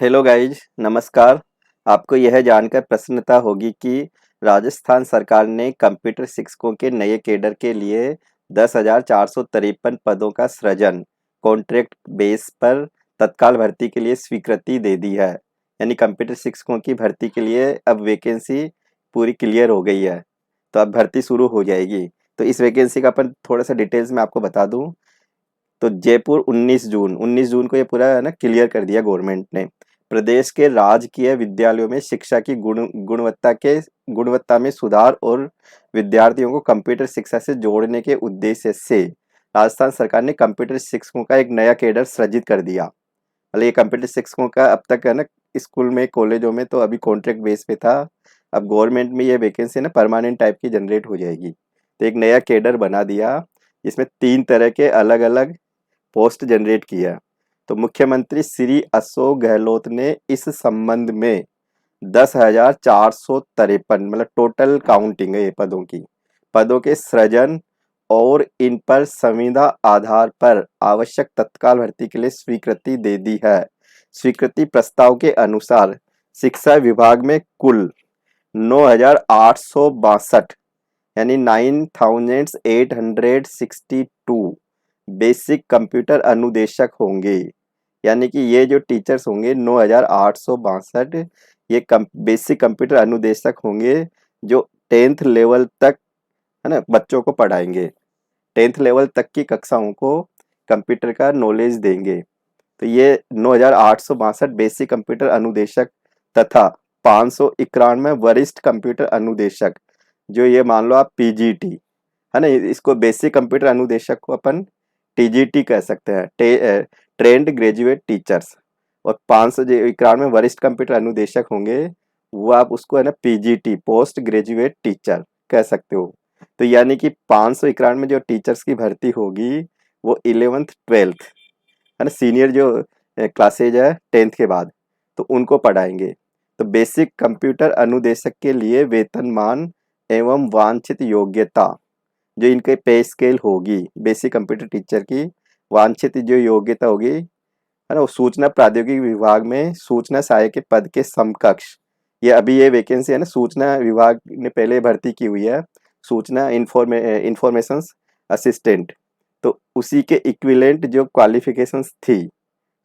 Hello guys, नमस्कार। आपको यह जानकर प्रसन्नता होगी कि राजस्थान सरकार ने कंप्यूटर शिक्षकों के नए कैडर के लिए 10,453 पदों का सृजन कॉन्ट्रैक्ट बेस पर तत्काल भर्ती के लिए स्वीकृति दे दी है। यानी कंप्यूटर शिक्षकों की भर्ती के लिए अब वैकेंसी पूरी क्लियर हो गई है, तो अब भर्ती शुरू हो जाएगी। तो इस वैकेंसी का अपन थोड़ा सा डिटेल्स में आपको बता दूं। तो जयपुर 19 जून को ये पूरा है ना क्लियर कर दिया गवर्नमेंट ने। प्रदेश के राजकीय विद्यालयों में शिक्षा की गुणवत्ता में सुधार और विद्यार्थियों को कंप्यूटर शिक्षा से जोड़ने के उद्देश्य से राजस्थान सरकार ने कंप्यूटर शिक्षकों का एक नया कैडर सृजित कर दिया। मतलब ये कंप्यूटर शिक्षकों का अब तक है ना स्कूल में कॉलेजों में तो अभी कॉन्ट्रैक्ट बेस पे था। अब गवर्नमेंट में ये वैकेंसी ना परमानेंट टाइप की जनरेट हो जाएगी। तो एक नया कैडर बना दिया जिसमें 3 तरह के अलग अलग पोस्ट जनरेट किया। तो मुख्यमंत्री श्री अशोक गहलोत ने इस संबंध में 10,453 मतलब टोटल काउंटिंग है ये पदों के सृजन और इन पर संविदा आधार पर आवश्यक तत्काल भर्ती के लिए स्वीकृति दे दी है। स्वीकृति प्रस्ताव के अनुसार शिक्षा विभाग में कुल 9,862 यानी 9,862 बेसिक कंप्यूटर अनुदेशक होंगे। यानी कि ये जो टीचर्स होंगे 9,862 ये बेसिक कंप्यूटर अनुदेशक होंगे जो 10th लेवल तक है ना बच्चों को पढ़ाएंगे। 10th लेवल तक की कक्षाओं को कंप्यूटर का नॉलेज देंगे। तो ये 9,862 बेसिक कंप्यूटर अनुदेशक तथा 591 वरिष्ठ कंप्यूटर अनुदेशक, जो ये मान लो आप पीजीटी है ना, इसको बेसिक कंप्यूटर अनुदेशक को अपन टीजीटी कह सकते हैं, ट्रेंड ग्रेजुएट टीचर्स। और 591 वरिष्ठ कंप्यूटर अनुदेशक होंगे, वो आप उसको है ना पीजीटी पोस्ट ग्रेजुएट टीचर कह सकते हो। तो यानी कि 591 जो टीचर्स की भर्ती होगी वो 11th 12th है ना, सीनियर जो क्लासेज है 10th के बाद, तो उनको पढ़ाएंगे। तो बेसिक कंप्यूटर अनुदेशक के लिए वेतनमान एवं वांछित योग्यता जो इनके पे स्केल होगी, बेसिक कंप्यूटर टीचर की वांछित जो योग्यता होगी है ना, वो सूचना प्रौद्योगिकी विभाग में सूचना सहायक के पद के समकक्ष। ये अभी ये वैकेंसी है ना सूचना विभाग ने पहले भर्ती की हुई है, सूचना इंफॉर्मेशन असिस्टेंट। तो उसी के इक्विवेलेंट जो क्वालिफिकेशंस थी,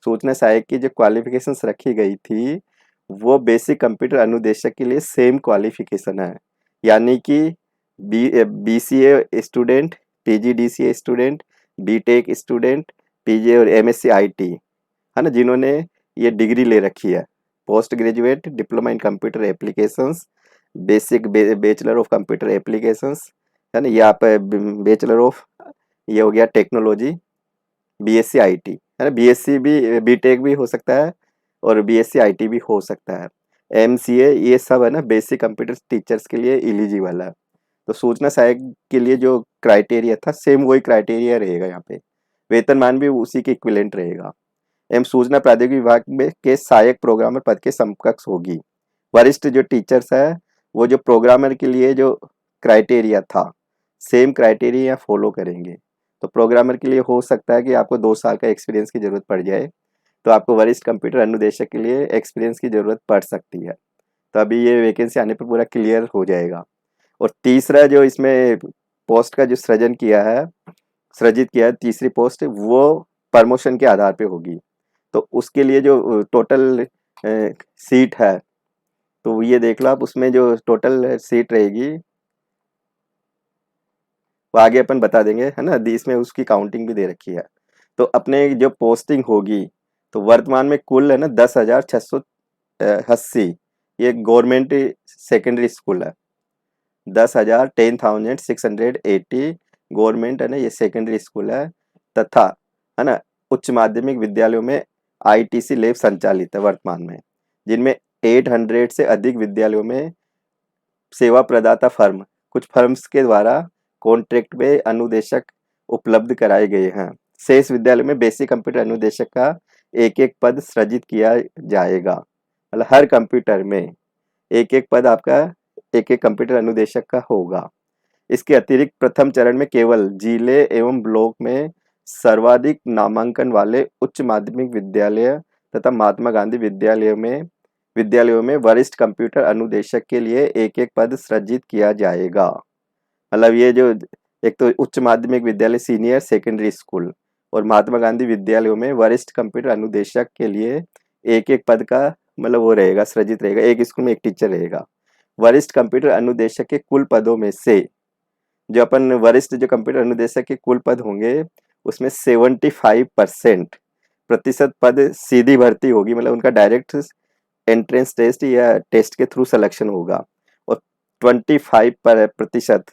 सूचना सहायक की जो क्वालिफिकेशंस रखी गई थी, वो बेसिक कंप्यूटर अनुदेशक के लिए सेम क्वालिफिकेशन है। यानी कि BCA student, PGDCA student, BTech student, PG और एमएससी आईटी है ना, जिन्होंने ये डिग्री ले रखी है, post graduate diploma in computer applications, basic bachelor of computer applications है ना, या पे बैचलर ऑफ ये हो गया टेक्नोलॉजी, बीएससी आईटी है ना, बीएससी भी बीटेक भी हो सकता है और बीएससी आईटी भी हो सकता है, एमसीए, ये सब है ना बेसिक कंप्यूटर टीचर्स के लिए एलिजिबल है। तो सूचना सहायक के लिए जो क्राइटेरिया था सेम वही क्राइटेरिया रहेगा यहाँ पे, वेतनमान भी उसी के इक्विवेलेंट रहेगा। एवं सूचना प्रौद्योगिकी विभाग में के सहायक प्रोग्रामर पद के समकक्ष होगी। वरिष्ठ जो टीचर्स है वो जो प्रोग्रामर के लिए जो क्राइटेरिया था सेम क्राइटेरिया फॉलो करेंगे। तो प्रोग्रामर के लिए हो सकता है कि आपको 2 साल का एक्सपीरियंस की जरूरत पड़ जाए, तो आपको वरिष्ठ कंप्यूटर अनुदेशक के लिए एक्सपीरियंस की जरूरत पड़ सकती है। तो अभी ये वैकेंसी आने पर पूरा क्लियर हो जाएगा। और तीसरा जो इसमें पोस्ट का जो सृजित किया है तीसरी पोस्ट, वो प्रमोशन के आधार पे होगी। तो उसके लिए जो टोटल सीट है, तो ये देख लो आप, उसमें जो टोटल सीट रहेगी वो आगे अपन बता देंगे है ना, इसमें उसकी काउंटिंग भी दे रखी है। तो अपने जो पोस्टिंग होगी, तो वर्तमान में कुल है ना 10,680, ये गवर्नमेंट सेकेंडरी स्कूल है। 10,680 गवर्नमेंट है ना, ये सेकेंडरी स्कूल है। तथा है ना उच्च माध्यमिक विद्यालयों में आईटीसी लैब संचालित है वर्तमान में, जिनमें 800 से अधिक विद्यालयों में सेवा प्रदाता फर्म, कुछ फर्म्स के द्वारा कॉन्ट्रैक्ट में अनुदेशक उपलब्ध कराए गए हैं। शेष विद्यालयों में बेसिक कंप्यूटर अनुदेशक का एक एक पद सृजित किया जाएगा। मतलब हर कंप्यूटर में एक एक पद आपका एक एक कंप्यूटर अनुदेशक का होगा। इसके अतिरिक्त प्रथम चरण में केवल जिले एवं ब्लॉक में सर्वाधिक नामांकन वाले उच्च माध्यमिक विद्यालय तथा महात्मा गांधी विद्यालयों में वरिष्ठ कंप्यूटर अनुदेशक के लिए एक एक पद सृजित किया जाएगा। मतलब ये जो एक तो उच्च माध्यमिक विद्यालय सीनियर सेकेंडरी स्कूल और महात्मा गांधी विद्यालयों में वरिष्ठ कंप्यूटर अनुदेशक के लिए एक एक पद का मतलब वो रहेगा, सृजित रहेगा। एक स्कूल में एक टीचर रहेगा। वरिष्ठ कंप्यूटर अनुदेशक के कुल पदों में से जो अपन वरिष्ठ जो कंप्यूटर अनुदेशक के कुल पद होंगे उसमें 75% प्रतिशत पद सीधी भर्ती होगी, मतलब उनका डायरेक्ट एंट्रेंस टेस्ट या टेस्ट के थ्रू सिलेक्शन होगा। और 25%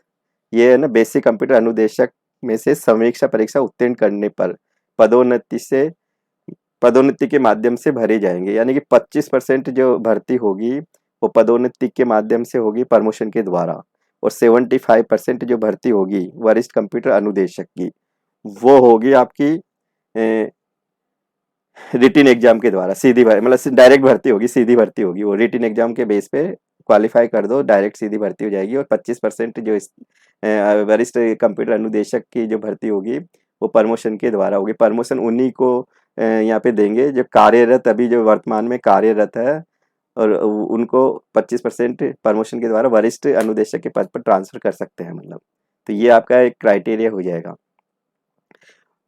ये है ना बेसिक कंप्यूटर अनुदेशक में से समीक्षा परीक्षा उत्तीर्ण करने पर पदोन्नति के माध्यम से भरे जाएंगे। यानी कि 25% जो भर्ती होगी वो पदोन्नति के माध्यम से होगी प्रमोशन के द्वारा, और 75% जो भर्ती होगी वरिष्ठ कंप्यूटर अनुदेशक की वो होगी आपकी रिटिन एग्जाम के द्वारा, सीधी भर्ती मतलब डायरेक्ट भर्ती होगी, सीधी भर्ती होगी। वो रिटिन एग्जाम के बेस पे क्वालिफाई कर दो, डायरेक्ट सीधी भर्ती हो जाएगी। और 25% जो वरिष्ठ कंप्यूटर अनुदेशक की जो भर्ती होगी वो प्रमोशन के द्वारा होगी। प्रमोशन उन्हीं को यहाँ पे देंगे जो कार्यरत, अभी जो वर्तमान में कार्यरत है, और उनको 25% प्रमोशन के द्वारा वरिष्ठ अनुदेशक के पद पर ट्रांसफर कर सकते हैं। मतलब तो ये आपका एक क्राइटेरिया हो जाएगा।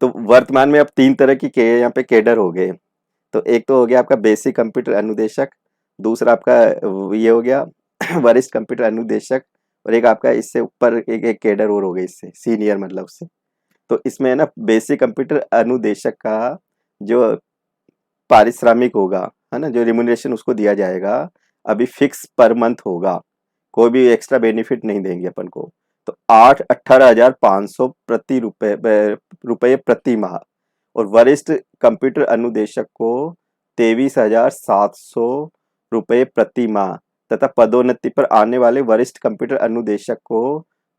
तो वर्तमान में अब 3 तरह की यहाँ पे कैडर हो गए। तो एक तो हो गया आपका बेसिक कंप्यूटर अनुदेशक, दूसरा आपका ये हो गया वरिष्ठ कंप्यूटर अनुदेशक, और एक आपका इससे ऊपर एक कैडर और हो गई इससे सीनियर, मतलब उससे। तो इसमें है ना बेसिक कंप्यूटर अनुदेशक का जो पारिश्रमिक होगा, है ना, जो रिम्यूनरेशन उसको दिया जाएगा अभी फिक्स पर मंथ होगा, कोई भी एक्स्ट्रा बेनिफिट नहीं देंगे अपन को। तो 18,500 रुपये प्रति माह। और वरिष्ठ कंप्यूटर अनुदेशक को 23,700 रुपये प्रति माह तथा पदोन्नति पर आने वाले वरिष्ठ कंप्यूटर अनुदेशक को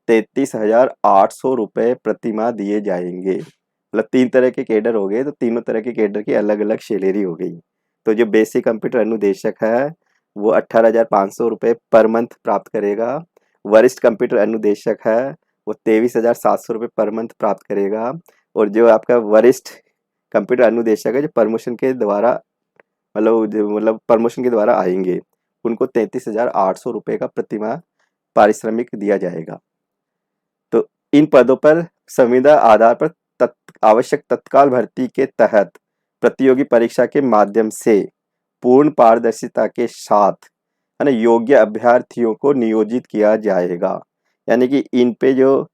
33,800 रुपये प्रति माह दिए जाएंगे। मतलब 3 तरह के कैडर हो गए, तो तीनों तरह के कैडर की अलग अलग सैलरी हो गई। तो जो बेसिक कंप्यूटर अनुदेशक है वो 18,500 रुपये पर मंथ प्राप्त करेगा। वरिष्ठ कंप्यूटर अनुदेशक है वो 23,700 रुपये पर मंथ प्राप्त करेगा। और जो आपका वरिष्ठ कंप्यूटर अनुदेशक है जो प्रमोशन के द्वारा मतलब प्रमोशन के द्वारा आएंगे उनको 33,800 रुपये का प्रतिमाह पारिश्रमिक दिया जाएगा। तो इन पदों पर संविदा आधार पर आवश्यक तत्काल भर्ती के तहत प्रतियोगी परीक्षा के माध्यम से पूर्ण पारदर्शिता के साथ है ना योग्य अभ्यर्थियों को नियोजित किया जाएगा। यानी कि इन पे जो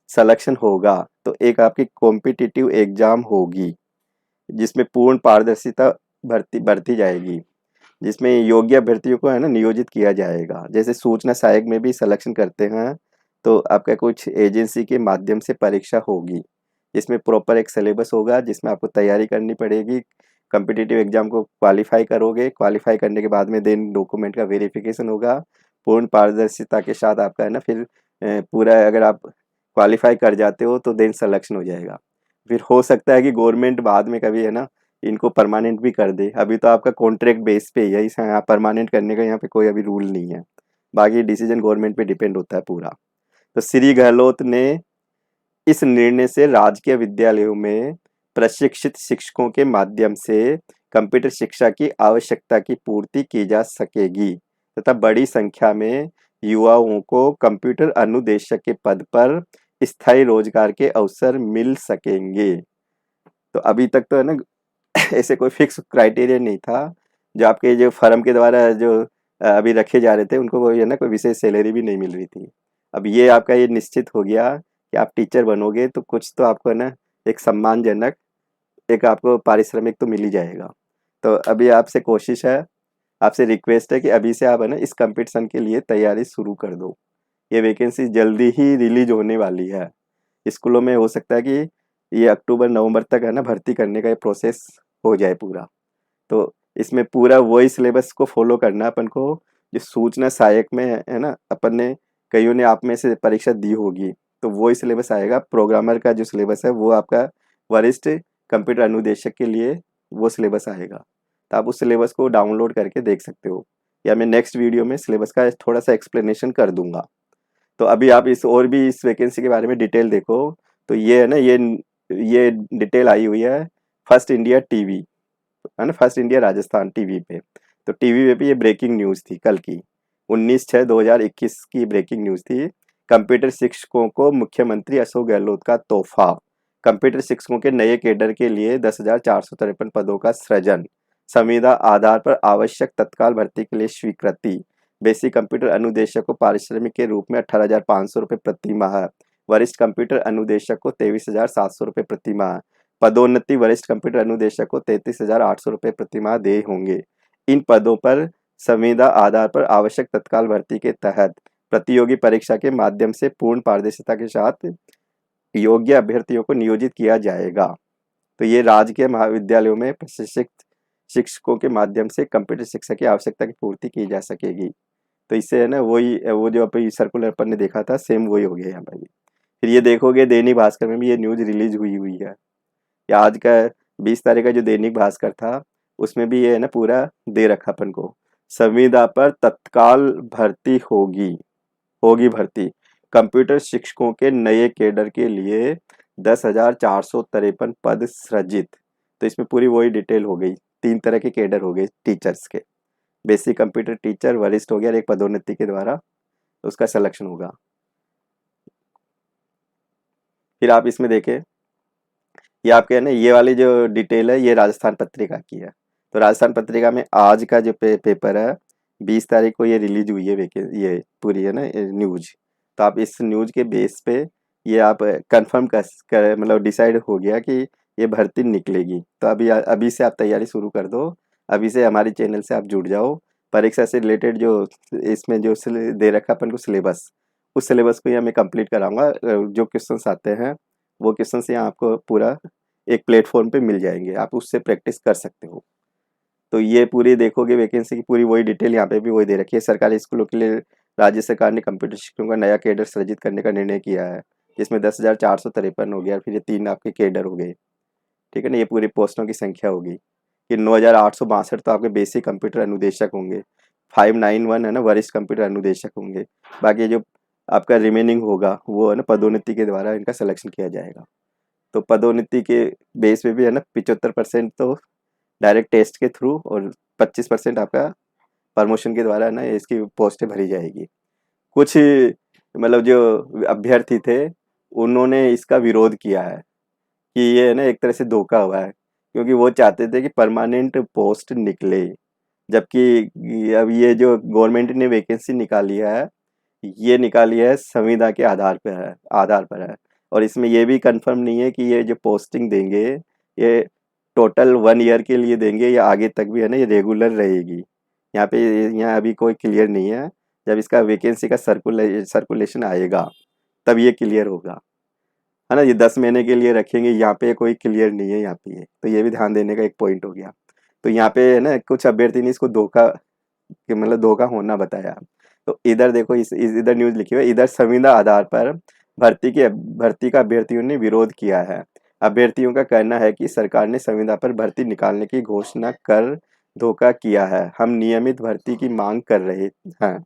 सिलेक्शन होगा तो एक आपकी कॉम्पिटिटिव एग्जाम होगी जिसमें पूर्ण पारदर्शिता भर्ती जाएगी, जिसमें योग्य अभ्यर्थियों को है ना नियोजित किया जाएगा। जैसे सूचना सहायक में भी सिलेक्शन करते हैं तो आपका कुछ एजेंसी के माध्यम से परीक्षा होगी, जिसमें प्रॉपर एक सिलेबस होगा जिसमें आपको तैयारी करनी पड़ेगी। कॉम्पिटिटिव एग्जाम को क्वालिफाई करोगे, क्वालिफाई करने के बाद में देन डॉक्यूमेंट का वेरिफिकेशन होगा पूर्ण पारदर्शिता के साथ आपका है ना। फिर पूरा अगर आप क्वालिफाई कर जाते हो तो देन सिलेक्शन हो जाएगा। फिर हो सकता है कि गवर्नमेंट बाद में कभी है ना इनको परमानेंट भी कर दे। अभी तो आपका कॉन्ट्रैक्ट बेस पे है, इसे यहाँ परमानेंट करने का यहाँ पे कोई अभी रूल नहीं है। बाकी डिसीजन गवर्नमेंट पे डिपेंड होता है पूरा। तो श्री गहलोत ने इस निर्णय से राजकीय विद्यालयों में प्रशिक्षित शिक्षकों के माध्यम से कंप्यूटर शिक्षा की आवश्यकता की पूर्ति की जा सकेगी तथा बड़ी संख्या में युवाओं को कंप्यूटर अनुदेशक के पद पर स्थायी रोजगार के अवसर मिल सकेंगे। तो अभी तक तो है ना ऐसे कोई फिक्स क्राइटेरिया नहीं था। जो आपके जो फर्म के द्वारा जो अभी रखे जा रहे थे उनको कोई है ना कोई विशेष सैलरी भी नहीं मिल रही थी। अब ये आपका ये निश्चित हो गया कि आप टीचर बनोगे तो कुछ तो आपको है ना एक सम्मानजनक एक आपको पारिश्रमिक तो मिल ही जाएगा। तो अभी आपसे कोशिश है, आपसे रिक्वेस्ट है कि अभी से आप है ना इस कंपटीशन के लिए तैयारी शुरू कर दो। ये वैकेंसी जल्दी ही रिलीज होने वाली है स्कूलों में। हो सकता है कि ये अक्टूबर नवंबर तक है ना भर्ती करने का ये प्रोसेस हो जाए पूरा। तो इसमें पूरा वही सिलेबस को फॉलो करना अपन को जो सूचना सहायक में है ना अपन ने कईयों ने आप में से परीक्षा दी होगी तो वही सिलेबस आएगा। प्रोग्रामर का जो सिलेबस है वो आपका वरिष्ठ कंप्यूटर अनुदेशक के लिए वो सिलेबस आएगा। तो आप उस सिलेबस को डाउनलोड करके देख सकते हो, या मैं नेक्स्ट वीडियो में सिलेबस का थोड़ा सा एक्सप्लेनेशन कर दूंगा। तो अभी आप इस और भी इस वैकेंसी के बारे में डिटेल देखो। तो ये है ना ये डिटेल आई हुई है फर्स्ट इंडिया टीवी है ना, फर्स्ट इंडिया राजस्थान टीवी पे। तो टीवी पे ये ब्रेकिंग न्यूज़ थी कल की, 19/6/2021 की ब्रेकिंग न्यूज़ थी। कंप्यूटर शिक्षकों को मुख्यमंत्री अशोक गहलोत का तोहफा। कंप्यूटर शिक्षकों के नए कैडर के लिए 10,453 पदों का सृजन। संविदा आधार पर आवश्यक तत्काल भर्ती के लिए स्वीकृति। बेसिक कंप्यूटर अनुदेशक को पारिश्रमिक के रूप में 18,500 रुपये प्रति माह। वरिष्ठ कंप्यूटर अनुदेशक को 23,700 रुपये प्रति माह। पदोन्नति वरिष्ठ कंप्यूटर अनुदेशक को 33,800 रुपये प्रति माह देय होंगे। इन पदों पर संविदा आधार पर आवश्यक तत्काल भर्ती के तहत प्रतियोगी परीक्षा के माध्यम से पूर्ण पारदर्शिता के साथ योग्य अभ्यर्थियों को नियोजित किया जाएगा। तो ये राजकीय महाविद्यालयों में प्रशिक्षित शिक्षकों के माध्यम से कंप्यूटर शिक्षा की आवश्यकता की पूर्ति की जा सकेगी। तो इससे है ना वही वो जो अपन सर्कुलर अपन ने देखा था सेम वही हो गया यहाँ पर भी। फिर ये देखोगे दैनिक भास्कर में भी ये न्यूज़ रिलीज हुई हुई है। या आज का 20 तारीख का जो दैनिक भास्कर था उसमें भी ये है ना पूरा दे रखा अपन को। संविदा पर तत्काल भर्ती होगी भर्ती। कंप्यूटर शिक्षकों के नए कैडर के लिए 10,453 पद सृजित। तो इसमें पूरी वही डिटेल हो गई। 3 तरह के कैडर हो गए टीचर्स के। बेसिक कंप्यूटर टीचर, वरिष्ठ हो गया और एक पदोन्नति के द्वारा उसका सिलेक्शन होगा। फिर आप इसमें देखें, ये आपके है ना ये वाली जो डिटेल है ये राजस्थान पत्रिका की है। तो राजस्थान पत्रिका में आज का जो पेपर है 20 तारीख को ये रिलीज हुई है ये पूरी है ना न्यूज। तो आप इस न्यूज के बेस पे ये आप कंफर्म कर मतलब डिसाइड हो गया कि ये भर्ती निकलेगी। तो अभी से आप तैयारी शुरू कर दो। अभी से हमारे चैनल से आप जुड़ जाओ। परीक्षा से रिलेटेड जो इसमें जो दे रखा अपन को सिलेबस, उस सिलेबस को ही मैं कंप्लीट कराऊंगा। जो क्वेश्चंस आते हैं वो क्वेश्चंस यहाँ आपको पूरा एक प्लेटफॉर्म पे मिल जाएंगे, आप उससे प्रैक्टिस कर सकते हो। तो ये पूरी देखोगे वैकेंसी की पूरी वही डिटेल यहाँ पे भी वही दे रखी है। सरकारी स्कूलों के लिए राज्य सरकार ने कंप्यूटर शिक्षकों का नया कैडर सृजित करने का निर्णय किया है, जिसमें 10,453 हो गया, फिर ये 3 आपके कैडर हो गए। ठीक है ना, ये पूरी पोस्टों की संख्या होगी कि 9,862 तो आपके बेसिक कंप्यूटर अनुदेशक होंगे, 591 है ना वरिष्ठ कंप्यूटर अनुदेशक होंगे। बाकी जो आपका रिमेनिंग होगा वो है ना पदोन्नति के द्वारा इनका सिलेक्शन किया जाएगा। तो पदोन्नति के बेस पे भी है ना 75% तो डायरेक्ट टेस्ट के थ्रू और 25% आपका प्रमोशन के द्वारा ना इसकी पोस्टें भरी जाएगी। कुछ मतलब जो अभ्यर्थी थे उन्होंने इसका विरोध किया है कि ये है ना एक तरह से धोखा हुआ है, क्योंकि वो चाहते थे कि परमानेंट पोस्ट निकले, जबकि अब ये जो गवर्नमेंट ने वैकेंसी निकाली है ये निकाली है संविदा के आधार पर है। और इसमें ये भी कंफर्म नहीं है कि ये जो पोस्टिंग देंगे ये टोटल 1 ईयर के लिए देंगे या आगे तक भी है ना ये रेगुलर रहेगी। यहाँ पे यहाँ अभी कोई क्लियर नहीं है। जब इसका वैकेंसी का सर्कुलेशन आएगा तब ये क्लियर होगा, है ना। ये 10 महीने के लिए रखेंगे, यहाँ पे कोई क्लियर नहीं है यहाँ पे ये। तो ये भी ध्यान देने का एक पॉइंट हो गया। तो यहाँ पे है ना कुछ अभ्यर्थी ने इसको धोखा कि मतलब धोखा होना बताया। तो इधर देखो इधर न्यूज़ लिखी हुई है, इधर संविदा आधार पर भर्ती का अभ्यर्थियों ने विरोध किया है। अभ्यर्थियों का कहना है कि सरकार ने संविदा पर भर्ती निकालने की घोषणा कर धोखा किया है। हम नियमित भर्ती की मांग कर रहे हैं।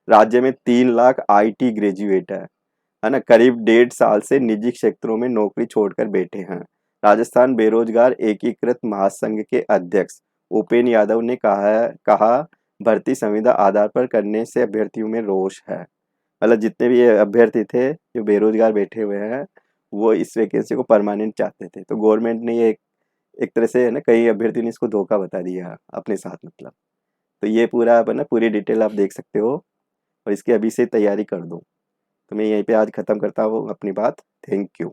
राज्य में 3 लाख IT ग्रेजुएट है ना, करीब 1.5 साल से निजी क्षेत्रों में नौकरी छोड़कर बैठे हैं। राजस्थान बेरोजगार एकीकृत महासंघ के अध्यक्ष उपेन यादव ने कहा भर्ती संविदा आधार पर करने से अभ्यर्थियों में रोष है। मतलब जितने भी ये अभ्यर्थी थे जो बेरोजगार बैठे हुए हैं वो इस वैकेंसी को परमानेंट चाहते थे। तो गवर्नमेंट ने ये एक तरह से है ना कई अभ्यर्थी ने इसको धोखा बता दिया अपने साथ मतलब। तो ये पूरा आप है ना पूरी डिटेल आप देख सकते हो और इसकी अभी से तैयारी कर दो। तो मैं यहीं पे आज ख़त्म करता हूँ अपनी बात। Thank you.